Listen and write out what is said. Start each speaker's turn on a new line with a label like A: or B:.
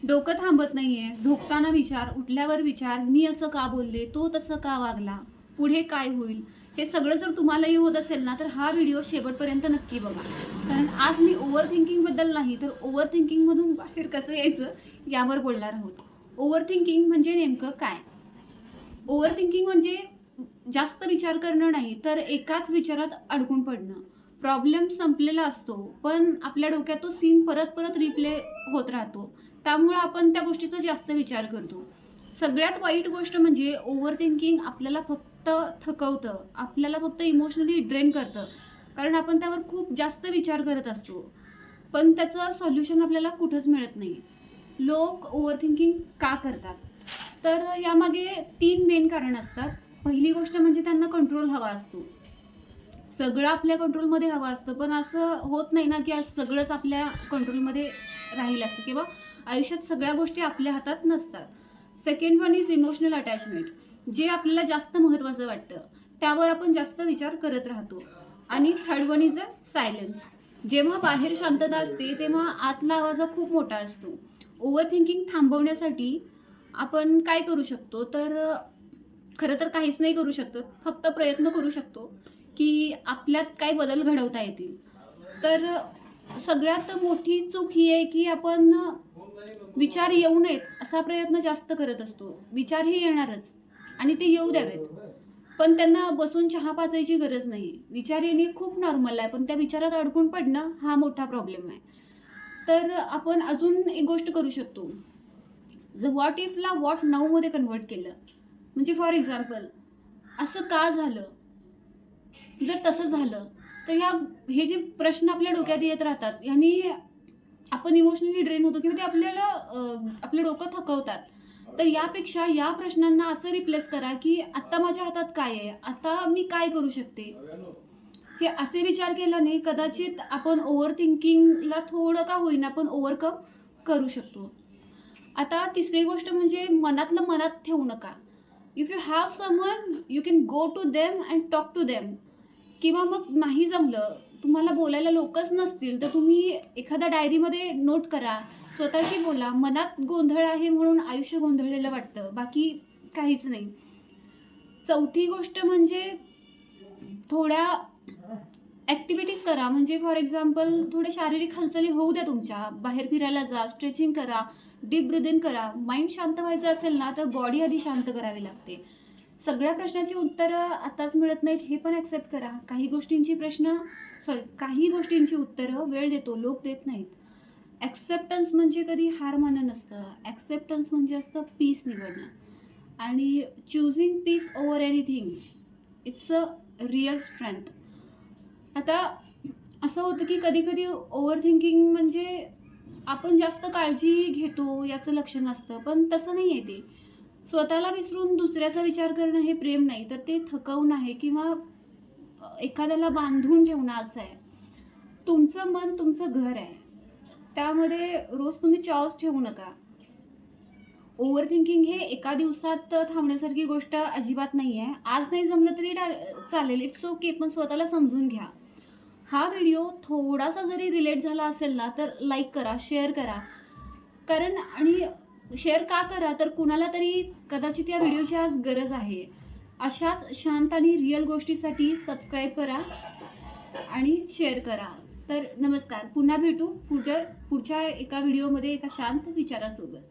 A: डोकं थांबत नाहीये, झोपताना विचार, उठल्यावर विचार, मी असं का बोलले, तो तसं का वागला, पुढे काय होईल, हे सगळं जर तुम्हालाही होत असेल ना, तर हा व्हिडिओ शेवटपर्यंत नक्की बघा. कारण आज मी ओव्हर थिंकिंगबद्दल नाही, तर ओव्हर थिंकिंगमधून बाहेर कसं यायचं यावर बोलणार आहोत. ओव्हर थिंकिंग म्हणजे नेमकं काय? ओव्हर थिंकिंग म्हणजे जास्त विचार करणं नाही, तर एकाच विचारात अडकून पडणं. प्रॉब्लेम संपलेला असतो, पण आपल्या डोक्यात तो सीन परत परत रिप्ले होत राहतो. त्यामुळं आपण त्या गोष्टीचा जास्त विचार करतो. सगळ्यात वाईट गोष्ट म्हणजे ओव्हर थिंकिंग आपल्याला फक्त थकवतं, आपल्याला फक्त इमोशनली ड्रेन करतं. कारण आपण त्यावर खूप जास्त विचार करत असतो, पण त्याचं सोल्युशन आपल्याला कुठंच मिळत नाही. लोक ओव्हर थिंकिंग का करतात? तर यामागे 3 मेन कारण असतात. पहिली गोष्ट म्हणजे त्यांना कंट्रोल हवा असतो. सगळं आपल्या कंट्रोलमध्ये हवं असतं, पण असं होत नाही ना, की आज सगळंच आपल्या कंट्रोलमध्ये राहील असं किंवा आयुष्यात सगळ्या गोष्टी आपल्या हातात नसतात. Second one is emotional attachment. जे आपल्याला जास्त महत्त्वाचं वाटतं, त्यावर आपण जास्त विचार करत राहतो. आणि third one is a silence. जेव्हा बाहेर शांतता असते, तेव्हा आतला आवाज हा खूप मोठा असतो. ओव्हर थिंकिंग थांबवण्यासाठी आपण काय करू शकतो? तर खरं तर काहीच नाही करू शकत. फक्त प्रयत्न करू शकतो, की आपल्यात काय बदल घडवता येतील. तर सगळ्यात मोठी चूक ही आहे, की आपण विचार येऊ नयेत असा प्रयत्न जास्त करत असतो. विचार हे येणारच आणि ते येऊ द्यावेत. पण त्यांना बसून चहा पाजायची गरज नाही. विचार येणे खूप नॉर्मल आहे, पण त्या विचारात अडकून पडणं हा मोठा प्रॉब्लेम आहे. तर आपण अजून एक गोष्ट करू शकतो. जर व्हॉट इफला व्हॉट नाऊमध्ये कन्व्हर्ट केलं. म्हणजे फॉर एक्झाम्पल, असं का झालं? जर तसं झालं, तर हे जे प्रश्न आपल्या डोक्यात येत राहतात, ह्यानी आपण इमोशनली ड्रेन होतो किंवा ते आपल्याला आपलं डोकं थकवतात. तर यापेक्षा या प्रश्नांना असं रिप्लेस करा, की आत्ता माझ्या हातात काय आहे? आता मी काय करू शकते? हे असे विचार केल्याने कदाचित आपण ओव्हर थिंकिंगला थोडं का होईना पण ओव्हरकम करू शकतो. आता तिसरी गोष्ट म्हणजे मनातलं मनात ठेवू नका. If you have someone you can go to them and talk to them. किंवा मग नाही जमलं, तुम्हाला बोलायला लोकच नसतील, तर तुम्ही एखाद्या डायरीमध्ये नोट करा. स्वतःशी बोला. मनात गोंधळ आहे म्हणून आयुष्य गोंधळलेलं वाटतं, बाकी काहीच नाही. चौथी गोष्ट म्हणजे थोड्या ॲक्टिव्हिटीज करा. म्हणजे फॉर एक्झाम्पल थोडे शारीरिक हालचाली होऊ द्या तुमच्या. बाहेर फिरायला जा, स्ट्रेचिंग करा, डीप ब्रीथिंग करा. माइंड शांत व्हायचं असेल ना, तर बॉडी आधी शांत करावी लागते. सगळ्या प्रश्नाची उत्तरं आताच मिळत नाहीत हे पण ॲक्सेप्ट करा. काही गोष्टींची उत्तरं वेळ देतो, लोक देत नाहीत. ॲक्सेप्टन्स म्हणजे कधी हार मानणं नसतं. ॲक्सेप्टन्स म्हणजे असतं पीस निवडणं. आणि choosing peace over anything it's a real strength. आता असं होतं की कधी-कधी ओव्हर थिंकिंग म्हणजे आपण जास्त काळजी घेतो याचं लक्षण असतं, पण तसं नाही आहे ते. स्वतःला विसरून दुसऱ्याचा विचार करणं हे प्रेम नाही, तर ते थकवणं आहे किंवा एखाद्याला बांधून ठेवणं असं आहे. तुमचं मन तुमचं घर आहे. त्यामध्ये रोज तुम्ही चॉईस ठेवू नका. ओव्हर थिंकिंग हे एका दिवसात थांबण्यासारखी गोष्ट अजिबात नाही आहे. आज नाही जमलं तरी चालेल, इट्स ओके, पण स्वतःला समजून घ्या. हा व्हिडिओ थोडासा जरी रिलेट झाला असेल ना, तर लाईक करा, शेअर करा. कारण आणि शेअर का करा, तर कुणाला तरी कदाचित या व्हिडिओची आज गरज आहे. अशाच शांत आणि रिअल गोष्टीसाठी सबस्क्राईब करा आणि शेअर करा. तर नमस्कार. पुन्हा भेटू पुढच्या एका व्हिडिओमध्ये एका शांत विचारासोबत.